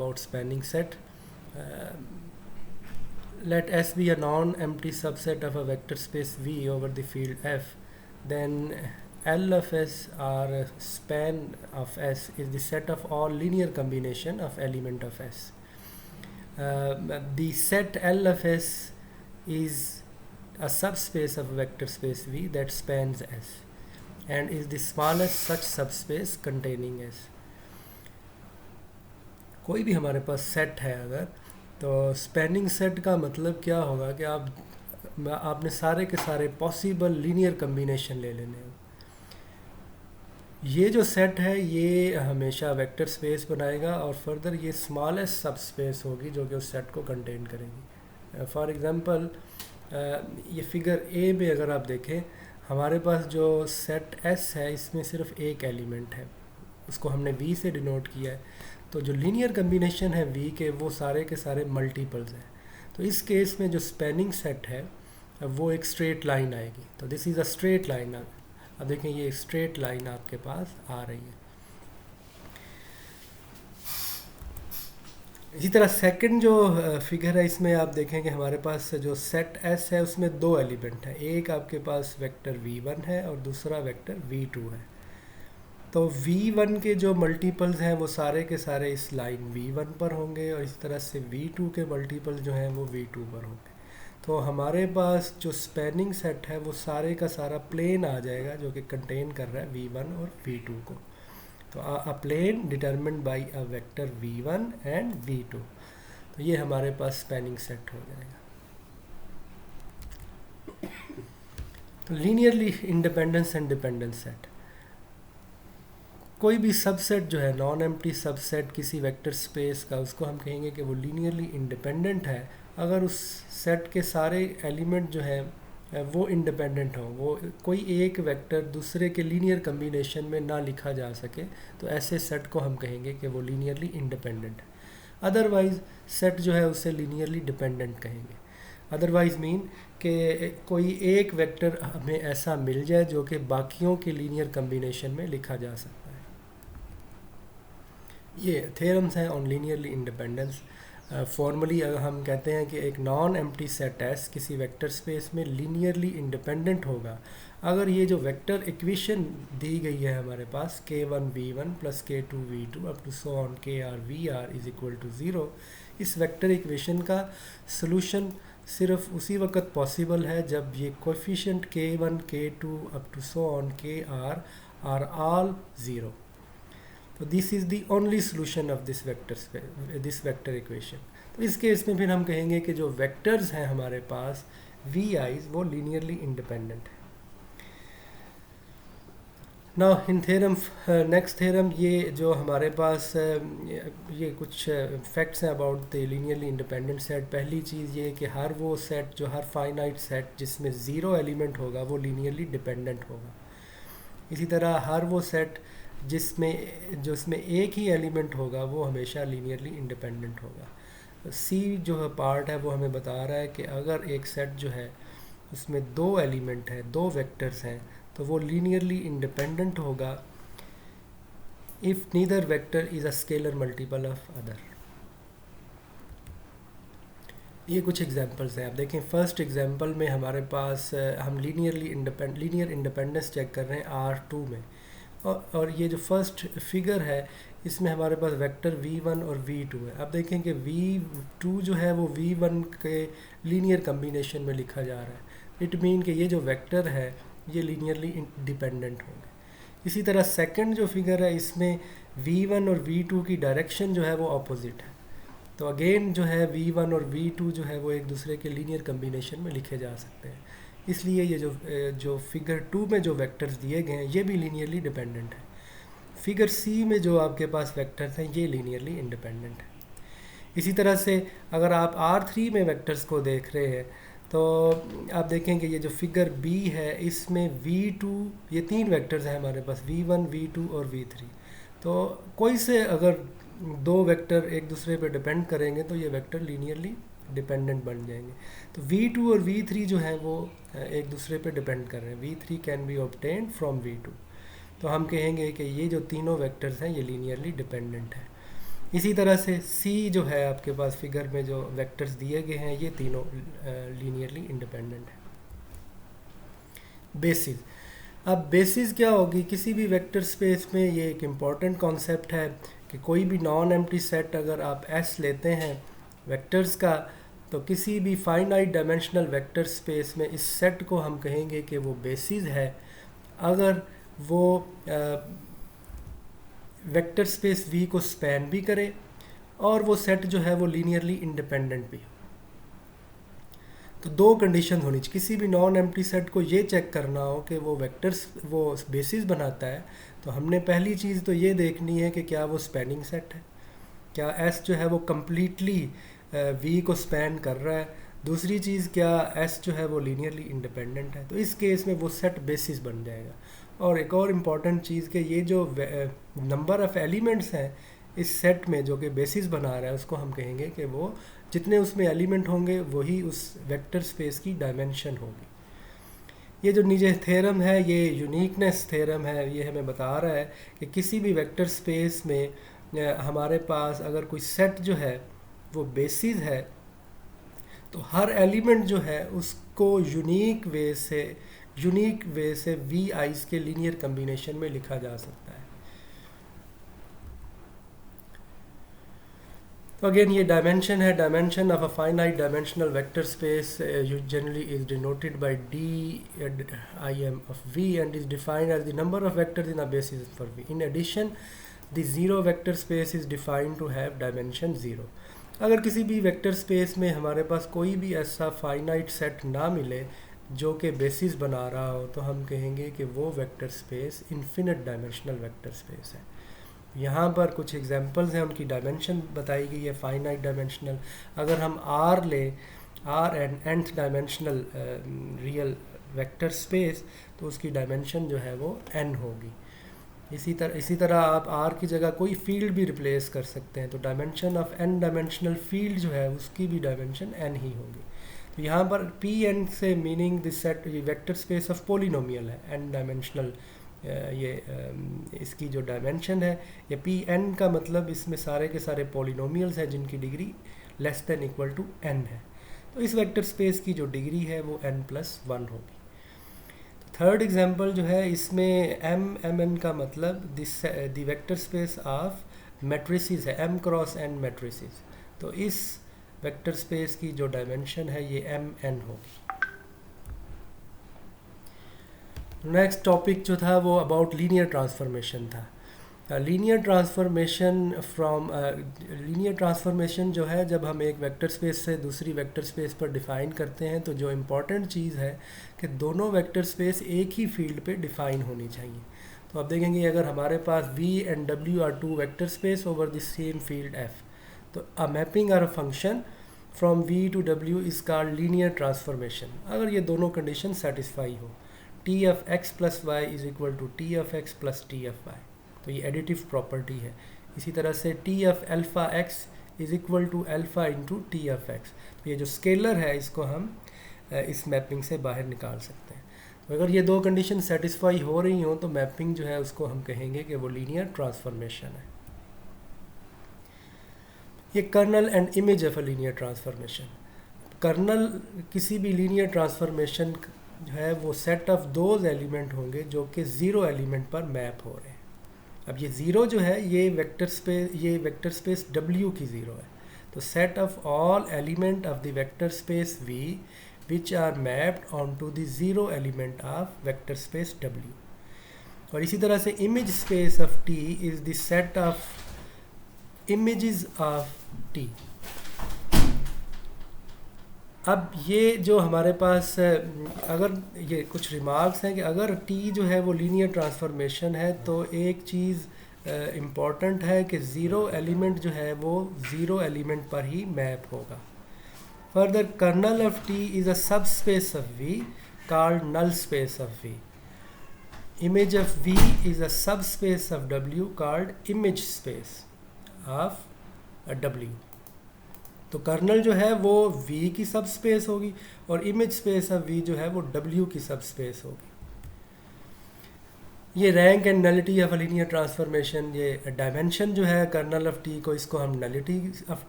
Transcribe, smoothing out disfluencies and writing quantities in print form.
about spanning set. Let S be a non-empty subset of a vector space V over the field F, then L of S or span of S is the set of all linear combination of element of S. The set L of S is a subspace of vector space V that spans S and is the smallest such subspace containing S. कोई भी हमारे पास set है अगर, तो spanning set का मतलब क्या होगा कि आपने सारे के सारे पॉसिबल लीनियर कम्बिनेशन ले लेने हैं। ये जो सेट है ये हमेशा वेक्टर स्पेस बनाएगा और फर्दर ये स्मॉलेस्ट सब स्पेस होगी जो कि उस सेट को कंटेन करेगी। फॉर एग्जांपल ये फिगर ए में अगर आप देखें, हमारे पास जो सेट एस है इसमें सिर्फ एक एलिमेंट है, उसको हमने वी से डिनोट किया है। तो जो लीनियर कम्बिनेशन है वी के वो सारे के सारे मल्टीपल्स हैं। तो इस केस में जो स्पैनिंग सेट है वो एक स्ट्रेट लाइन आएगी। तो this is a straight line. अब देखें ये स्ट्रेट लाइन आपके पास आ रही है। इसी तरह सेकंड जो फिगर है इसमें आप देखेंगे हमारे पास जो सेट एस है उसमें दो एलिमेंट हैं, एक आपके पास वेक्टर v1 है और दूसरा वेक्टर v2 है। तो v1 के जो मल्टीपल्स हैं वो सारे के सारे इस लाइन v1 पर होंगे और इस तरह से v2 के मल्टीपल्स जो हैं वो v2 पर होंगे। तो हमारे पास जो स्पैनिंग सेट है वो सारे का सारा प्लेन आ जाएगा जो कि कंटेन कर रहा है v1 और v2 को। तो a plane determined by a vector v1 and v2। तो ये हमारे पास स्पैनिंग सेट हो जाएगा। तो linearly independence and dependence set, कोई भी सबसेट जो है नॉन एम्प्टी सबसेट किसी वेक्टर स्पेस का, उसको हम कहेंगे कि वो लीनियरली इंडिपेंडेंट है अगर उस सेट के सारे एलिमेंट जो है वो इंडिपेंडेंट हों, वो कोई एक वेक्टर दूसरे के लीनियर कम्बिनेशन में ना लिखा जा सके, तो ऐसे सेट को हम कहेंगे कि वो लीनियरली इंडिपेंडेंट है। अदरवाइज़ सेट जो है उसे लीनियरली डिपेंडेंट कहेंगे। अदरवाइज़ मीन कि कोई एक वेक्टर हमें ऐसा मिल जाए जो कि बाकियों के लीनियर कम्बिनेशन में लिखा जा सकता है। ये थ्योरम्स हैं ऑन लीनियरली इंडिपेंडेंस। फॉर्मली अगर हम कहते हैं कि एक नॉन एम्प्टी सेट एस किसी वेक्टर स्पेस में लीनियरली इंडिपेंडेंट होगा अगर ये जो वेक्टर इक्वेशन दी गई है हमारे पास k1v1 plus k2v2 up to so on kr is equal to 0, इस वेक्टर इक्वेशन का सॉल्यूशन सिर्फ उसी वक्त पॉसिबल है जब ये coefficient k1 k2 up to so on kr are all 0। तो this is the only solution of this vector equation. तो इस केस में फिर हम कहेंगे कि जो वेक्टर्स हैं हमारे पास वी आईज वो लीनियरली इंडिपेंडेंट है। Now in theorem next theorem, ये जो हमारे पास ये कुछ फैक्ट्स हैं about the linearly independent set. पहली चीज़ ये कि हर वो सेट जो हर फाइनाइट सेट जिसमें ज़ीरो एलिमेंट होगा वो लीनियरली डिपेंडेंट होगा। इसी तरह हर वो सेट जिसमें एक ही एलिमेंट होगा वो हमेशा लीनियरली इंडिपेंडेंट होगा। सी जो है पार्ट है वो हमें बता रहा है कि अगर एक सेट जो है उसमें दो एलिमेंट है, दो वेक्टर्स हैं, तो वो लीनियरली इंडिपेंडेंट होगा if neither vector is a scalar multiple of other. ये कुछ एग्जांपल्स हैं। आप देखें फर्स्ट एग्जांपल में हमारे पास हम लीनियर इंडिपेंडेंस चेक कर रहे हैं R2 में, और ये जो फर्स्ट फिगर है इसमें हमारे पास वेक्टर v1 और v2 है। अब देखें कि v2 जो है वो v1 के लीनियर कम्बिनेशन में लिखा जा रहा है। इट मीन कि ये जो वेक्टर है ये लीनियरली डिपेंडेंट होंगे। इसी तरह सेकंड जो फिगर है इसमें v1 और v2 की डायरेक्शन जो है वो अपोजिट है। तो अगेन जो है v1 और v2 जो है वो एक दूसरे के लीनियर कम्बिनेशन में लिखे जा सकते हैं। इसलिए ये जो फिगर 2 में जो वेक्टर्स दिए गए हैं ये भी लीनियरली डिपेंडेंट है। फिगर सी में जो आपके पास वेक्टर्स हैं ये लीनियरली इंडिपेंडेंट है। इसी तरह से अगर आप R3 में वेक्टर्स को देख रहे हैं तो आप देखेंगे ये जो फिगर बी है इसमें v2, ये तीन वेक्टर्स हैं हमारे पास v1, v2 और v3। तो कोई से अगर दो वेक्टर एक दूसरे पे डिपेंड करेंगे तो ये वेक्टर लीनियरली डिपेंडेंट बन जाएंगे। तो v2 और v3 जो हैं वो एक दूसरे पे डिपेंड कर रहे हैं। v3 can be obtained from v2। तो हम कहेंगे कि ये जो तीनों वेक्टर्स हैं ये लीनियरली डिपेंडेंट है। इसी तरह से सी जो है आपके पास फिगर में जो वेक्टर्स दिए गए हैं ये तीनों लीनियरली इंडिपेंडेंट है। बेसिस, अब बेसिस क्या होगी किसी भी वेक्टर स्पेस में, ये एक इम्पॉर्टेंट कॉन्सेप्ट है कि कोई भी नॉन एम्प्टी सेट अगर आप एस लेते हैं वेक्टर्स का, तो किसी भी फाइनाइट डायमेंशनल वेक्टर स्पेस में इस सेट को हम कहेंगे कि वो बेसिस है अगर वो वेक्टर स्पेस वी को स्पैन भी करे और वो सेट जो है वो लीनियरली इंडिपेंडेंट भी हो। तो दो कंडीशन होनी चाहिए, किसी भी नॉन एम्प्टी सेट को ये चेक करना हो कि वो वेक्टर्स वो बेसिस बनाता है, तो हमने पहली चीज़ तो ये देखनी है कि क्या वो स्पैनिंग सेट है, क्या एस जो है वो कम्प्लीटली वी को स्पैन कर रहा है। दूसरी चीज़, क्या एस जो है वो लीनियरली इंडिपेंडेंट है, तो इस केस में वो सेट बेसिस बन जाएगा। और एक और इम्पॉर्टेंट चीज़ कि ये जो नंबर ऑफ़ एलिमेंट्स हैं इस सेट में जो कि बेसिस बना रहा है उसको हम कहेंगे कि वो जितने उसमें एलिमेंट होंगे वही उस वेक्टर स्पेस की डायमेंशन होगी। ये जो नीचे थ्योरम है ये यूनिकनेस थ्योरम है, ये हमें बता रहा है कि किसी भी वेक्टर स्पेस में हमारे पास अगर कोई सेट जो है वो बेसिस है तो हर एलिमेंट जो है उसको यूनिक वे से वी आइज के लीनियर कम्बिनेशन में लिखा जा सकता है। तो अगेन ये डायमेंशन है, dimension of a finite dimensional vector space generally is denoted by D I M of V and is defined as the number of vectors in a basis for V. In addition the zero vector space is defined to have dimension zero. अगर किसी भी vector space में हमारे पास कोई भी ऐसा finite set ना मिले जो कि बेसिस बना रहा हो, तो हम कहेंगे कि वो vector space infinite dimensional vector space है। यहाँ पर कुछ एग्जांपल्स हैं, उनकी डायमेंशन बताई गई है फाइनाइट डायमेंशनल। अगर हम आर ले, R and nth dimensional real vector space, तो उसकी डायमेंशन जो है वो n होगी। इसी तरह आप आर की जगह कोई फील्ड भी रिप्लेस कर सकते हैं, तो dimension of n dimensional field जो है उसकी भी डायमेंशन n ही होगी। तो यहाँ पर पी एन से meaning this set vector space of polynomial है, n डायमेंशनल ये इसकी जो डायमेंशन है, या पी एन का मतलब इसमें सारे के सारे पोलिनोमियल्स हैं जिनकी degree less than equal to n है। तो इस वेक्टर स्पेस की जो डिग्री है वो n+1 होगी। थर्ड एग्जांपल जो है इसमें एम एन का मतलब the vector space of matrices है, m क्रॉस n मैट्रिसेस। तो इस वेक्टर स्पेस की जो डायमेंशन है ये mn होगी। नेक्स्ट टॉपिक जो था वो अबाउट लीनियर ट्रांसफॉर्मेशन था। लीनियर ट्रांसफॉर्मेशन जो है जब हम एक वेक्टर स्पेस से दूसरी वेक्टर स्पेस पर डिफ़ाइन करते हैं, तो जो इम्पॉर्टेंट चीज़ है कि दोनों वेक्टर स्पेस एक ही फील्ड पे डिफ़ाइन होनी चाहिए। तो आप देखेंगे अगर हमारे पास v and w are two vector space over the same field f, तो अ मैपिंग और a function from v to w is called linear transformation अगर ये दोनों कंडीशन सेटिस्फाई हो। t of x plus Y is equal to t of x plus t of y, तो ये additive property है। इसी तरह से t of alpha x is equal to alpha into T of x, तो ये जो स्केलर है इसको हम इस मैपिंग से बाहर निकाल सकते हैं। तो अगर ये दो कंडीशन सेटिस्फाई हो रही हों तो मैपिंग जो है उसको हम कहेंगे कि वो लीनियर ट्रांसफॉर्मेशन है। ये kernel and image of a linear transformation. Kernel किसी भी लीनियर ट्रांसफॉर्मेशन जो है वो सेट ऑफ दोज एलिमेंट होंगे जो कि ज़ीरो एलिमेंट पर मैप हो रहे हैं। अब ये ज़ीरो जो है ये वेक्टर स्पेस W की ज़ीरो है, तो set of all element of the vector space V which are mapped on to the zero element of vector space W। और इसी तरह से image space of T is the set of images of T। अब ये जो हमारे पास अगर ये कुछ रिमार्क्स हैं कि अगर T जो है वो लीनियर ट्रांसफॉर्मेशन है तो एक चीज़ इम्पॉर्टेंट है कि ज़ीरो एलिमेंट जो है वो ज़ीरो एलिमेंट पर ही मैप होगा। Further kernel of T is a subspace of V called null space of V। Image of V is a subspace of W called image space of W। तो kernel जो है वो V की सब space होगी और image space of V जो है वो W की सब स्पेस होगी। ये rank and nullity of linear transformation, ये डायमेंशन जो है कर्नल ऑफ टी को, इसको हम नलिटी ऑफ